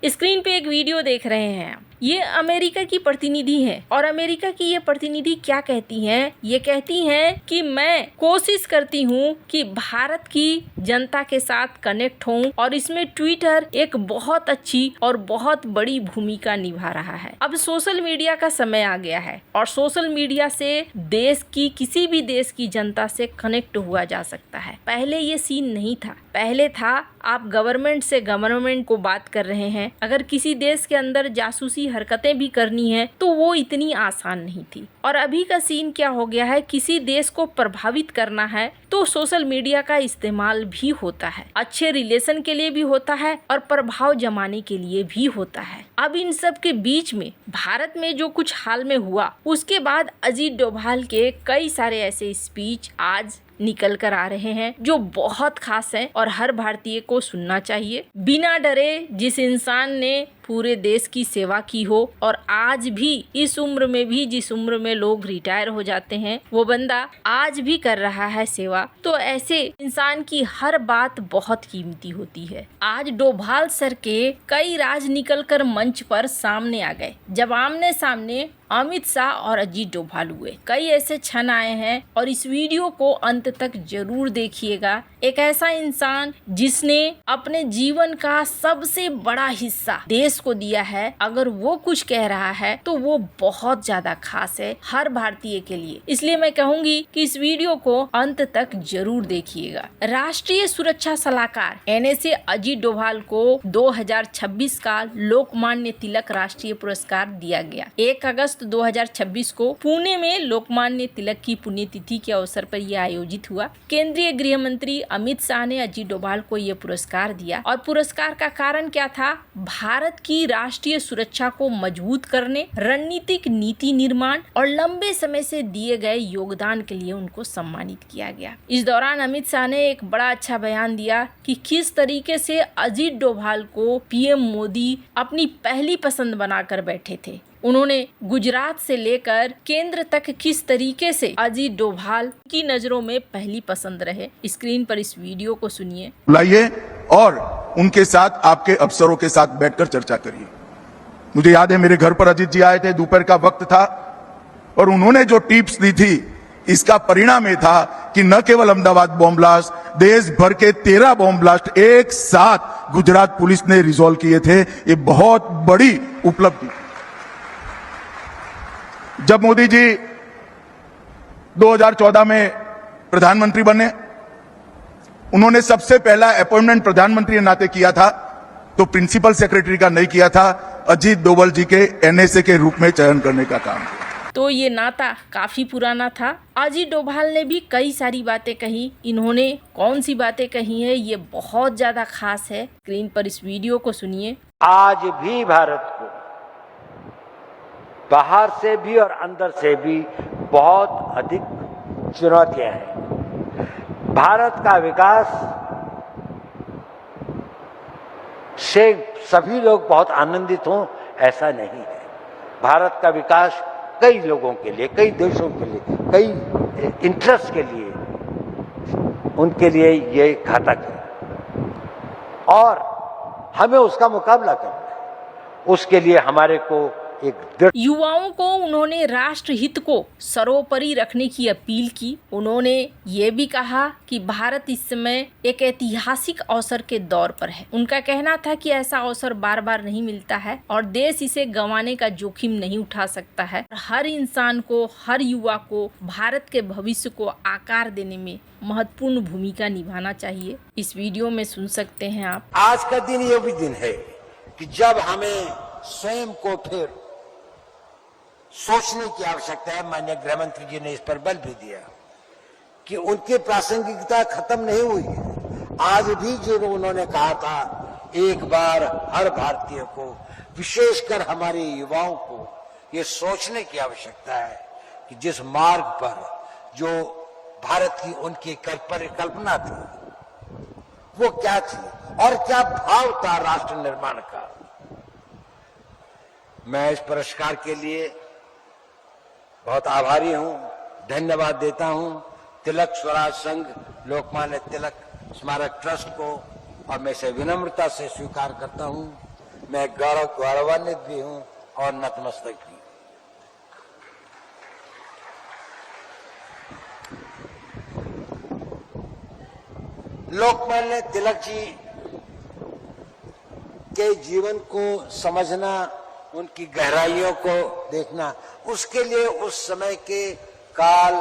Screen पे एक video देख रहे हैं। ये अमेरिका की प्रतिनिधि है और अमेरिका की ये प्रतिनिधि क्या कहती हैं? ये कहती हैं कि मैं कोशिश करती हूँ कि भारत की जनता के साथ कनेक्ट हूँ और इसमें ट्विटर एक बहुत अच्छी और बहुत बड़ी भूमिका निभा रहा है। अब सोशल मीडिया का समय आ गया है और सोशल मीडिया से देश की किसी भी देश की जनता से कनेक्ट हुआ जा सकता है। पहले ये सीन नहीं था। पहले था आप गवर्नमेंट से गवर्नमेंट को बात कर रहे हैं। अगर किसी देश के अंदर जासूसी हरकतें भी करनी है तो वो इतनी आसान नहीं थी। और अभी का सीन क्या हो गया है, किसी देश को प्रभावित करना है तो सोशल मीडिया का इस्तेमाल भी होता है। अच्छे रिलेशन के लिए भी होता है और प्रभाव जमाने के लिए भी होता है। अब इन सब के बीच में भारत में जो कुछ हाल में हुआ, उसके बाद अजीत डोभाल के कई सारे ऐसे स्पीच आज निकल कर आ रहे हैं जो बहुत खास हैं और हर भारतीय को सुनना चाहिए। बिना डरे जिस इंसान ने पूरे देश की सेवा की हो और आज भी इस उम्र में भी जिस उम्र में लोग रिटायर हो जाते हैं वो बंदा आज भी कर रहा है सेवा, तो ऐसे इंसान की हर बात बहुत कीमती होती है। आज डोभाल सर के कई राज निकल कर मंच पर सामने आ गए जब आमने सामने अमित शाह और अजीत डोभाल हुए। कई ऐसे क्षण आए हैं और इस वीडियो को अंत तक जरूर देखिएगा। एक ऐसा इंसान जिसने अपने जीवन का सबसे बड़ा हिस्सा देश को दिया है, अगर वो कुछ कह रहा है तो वो बहुत ज्यादा खास है हर भारतीय के लिए। इसलिए मैं कहूंगी कि इस वीडियो को अंत तक जरूर देखिएगा। राष्ट्रीय सुरक्षा सलाहकार NSA अजीत डोभाल को 2026 का लोकमान्य तिलक राष्ट्रीय पुरस्कार दिया गया। 1 अगस्त 2026 को पुणे में लोकमान्य तिलक की पुण्यतिथि के अवसर पर यह आयोजित हुआ। केंद्रीय गृह मंत्री अमित शाह ने अजीत डोभाल को यह पुरस्कार दिया और पुरस्कार का कारण क्या था? भारत की राष्ट्रीय सुरक्षा को मजबूत करने, रणनीतिक नीति निर्माण और लंबे समय से दिए गए योगदान के लिए उनको सम्मानित किया गया। इस दौरान अमित शाह ने एक बड़ा अच्छा बयान दिया कि किस तरीके से अजीत डोभाल को PM मोदी अपनी पहली पसंद बनाकर बैठे थे। उन्होंने गुजरात से लेकर केंद्र तक किस तरीके से अजीत डोभाल की नजरों में पहली पसंद रहे। स्क्रीन पर इस वीडियो को सुनिए। बुलाइए और उनके साथ आपके अफसरों के साथ बैठकर चर्चा करिए। मुझे याद है मेरे घर पर अजीत जी आए थे, दोपहर का वक्त था और उन्होंने जो टिप्स दी थी इसका परिणाम ये था कि न केवल अहमदाबाद बॉम्ब ब्लास्ट, देश भर के 13 बॉम्ब ब्लास्ट एक साथ गुजरात पुलिस ने रिजॉल्व किए थे। ये बहुत बड़ी उपलब्धि। जब मोदी जी 2014 में प्रधानमंत्री बने, उन्होंने सबसे पहला अपॉइंटमेंट प्रधानमंत्री के नाते किया था तो प्रिंसिपल सेक्रेटरी का नहीं किया था, अजीत डोभाल जी के NSA के रूप में चयन करने का काम। तो ये नाता काफी पुराना था। अजीत डोभाल ने भी कई सारी बातें कही। इन्होंने कौन सी बातें कही है ये बहुत ज्यादा खास है। स्क्रीन पर इस वीडियो को सुनिए। आज भी भारत को बाहर से भी और अंदर से भी बहुत अधिक चुनौतियां हैं। भारत का विकास से सभी लोग बहुत आनंदित हों ऐसा नहीं है। भारत का विकास कई लोगों के लिए, कई देशों के लिए, कई इंटरेस्ट के लिए, उनके लिए ये घातक है और हमें उसका मुकाबला करना है। उसके लिए हमारे को युवाओं को उन्होंने राष्ट्र हित को सर्वोपरि रखने की अपील की। उन्होंने ये भी कहा कि भारत इस समय एक ऐतिहासिक अवसर के दौर पर है। उनका कहना था कि ऐसा अवसर बार बार नहीं मिलता है और देश इसे गंवाने का जोखिम नहीं उठा सकता है। हर इंसान को, हर युवा को भारत के भविष्य को आकार देने में महत्वपूर्ण भूमिका निभाना चाहिए। इस वीडियो में सुन सकते हैं आप। आज का दिन ये भी दिन है कि जब हमें स्वयं को फिर सोचने की आवश्यकता है। माननीय गृह मंत्री जी ने इस पर बल भी दिया कि उनकी प्रासंगिकता खत्म नहीं हुई। आज भी जो उन्होंने कहा था, एक बार हर भारतीय को, विशेषकर हमारे युवाओं को ये सोचने की आवश्यकता है कि जिस मार्ग पर जो भारत की उनकी कल्पना थी वो क्या थी और क्या भाव था राष्ट्र निर्माण का। मैं इस पुरस्कार के लिए बहुत आभारी हूं, धन्यवाद देता हूं तिलक स्वराज संघ, लोकमान्य तिलक स्मारक ट्रस्ट को और मैं इसे विनम्रता से स्वीकार करता हूं। मैं गौरवान्वित भी हूं और नतमस्तक भी। लोकमान्य तिलक जी के जीवन को समझना, उनकी गहराइयों को देखना, उसके लिए उस समय के काल,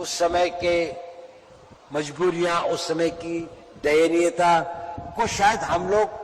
उस समय के मजबूरियां, उस समय की दयनीयता को शायद हम लोग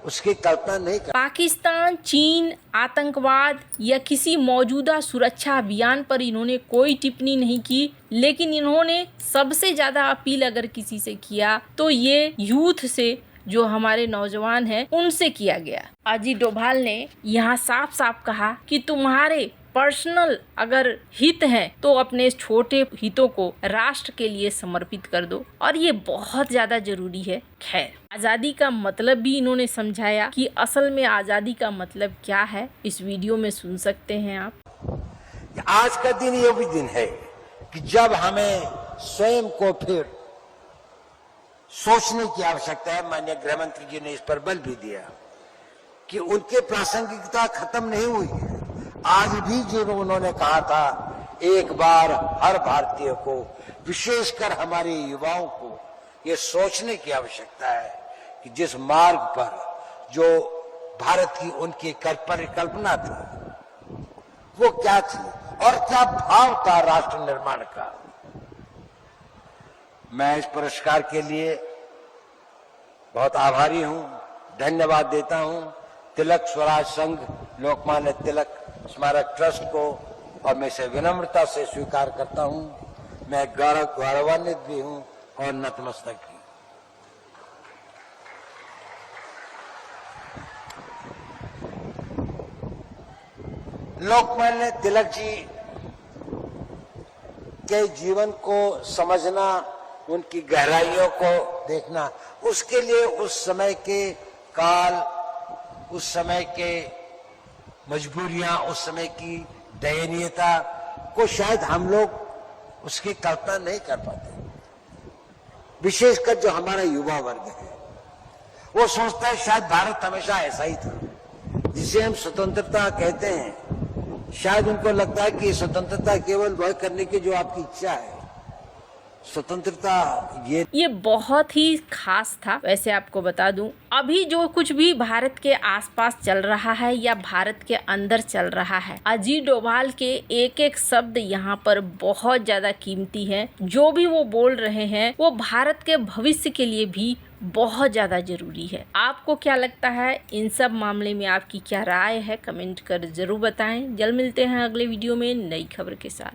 उसकी कल्पना नहीं कर। पाकिस्तान, चीन, आतंकवाद या किसी मौजूदा सुरक्षा अभियान पर इन्होंने कोई टिप्पणी नहीं की, लेकिन इन्होंने सबसे ज्यादा अपील अगर किसी से किया तो ये यूथ से, जो हमारे नौजवान हैं, उनसे किया गया। अजीत डोभाल ने यहाँ साफ साफ कहा कि तुम्हारे पर्सनल अगर हित हैं तो अपने छोटे हितों को राष्ट्र के लिए समर्पित कर दो, और ये बहुत ज्यादा जरूरी है। खैर, आजादी का मतलब भी इन्होंने समझाया कि असल में आजादी का मतलब क्या है। इस वीडियो में सुन सकते हैं आप। आज का दिन ये भी दिन है कि जब हमें स्वयं को फिर सोचने की आवश्यकता है। माननीय गृह मंत्री जी ने इस पर बल भी दिया कि उनके प्रासंगिकता खत्म नहीं हुई है। आज भी जो उन्होंने कहा था, एक बार हर भारतीय को, विशेषकर हमारे युवाओं को ये सोचने की आवश्यकता है कि जिस मार्ग पर जो भारत की उनकी परिकल्पना थी वो क्या थी और क्या भाव था राष्ट्र निर्माण का। मैं इस पुरस्कार के लिए बहुत आभारी हूं, धन्यवाद देता हूं तिलक स्वराज संघ, लोकमान्य तिलक स्मारक ट्रस्ट को, और मैं इसे विनम्रता से स्वीकार करता हूं। मैं गौरवान्वित भी हूं और नतमस्तक भी। लोकमान्य तिलक जी के जीवन को समझना, उनकी गहराइयों को देखना, उसके लिए उस समय के काल, उस समय के मजबूरियां, उस समय की दयनीयता को शायद हम लोग उसकी कल्पना नहीं कर पाते। विशेषकर जो हमारा युवा वर्ग है, वो सोचता है शायद भारत हमेशा ऐसा ही था, जिसे हम स्वतंत्रता कहते हैं। शायद उनको लगता है कि स्वतंत्रता केवल वह करने की जो आपकी इच्छा है। स्वतंत्रता ये बहुत ही खास था। वैसे आपको बता दूं, अभी जो कुछ भी भारत के आसपास चल रहा है या भारत के अंदर चल रहा है, अजीत डोभाल के एक एक शब्द यहाँ पर बहुत ज्यादा कीमती है। जो भी वो बोल रहे हैं वो भारत के भविष्य के लिए भी बहुत ज्यादा जरूरी है। आपको क्या लगता है इन सब मामले में, आपकी क्या राय है, कमेंट कर जरूर बताएं। जल्द मिलते हैं अगले वीडियो में नई खबर के साथ।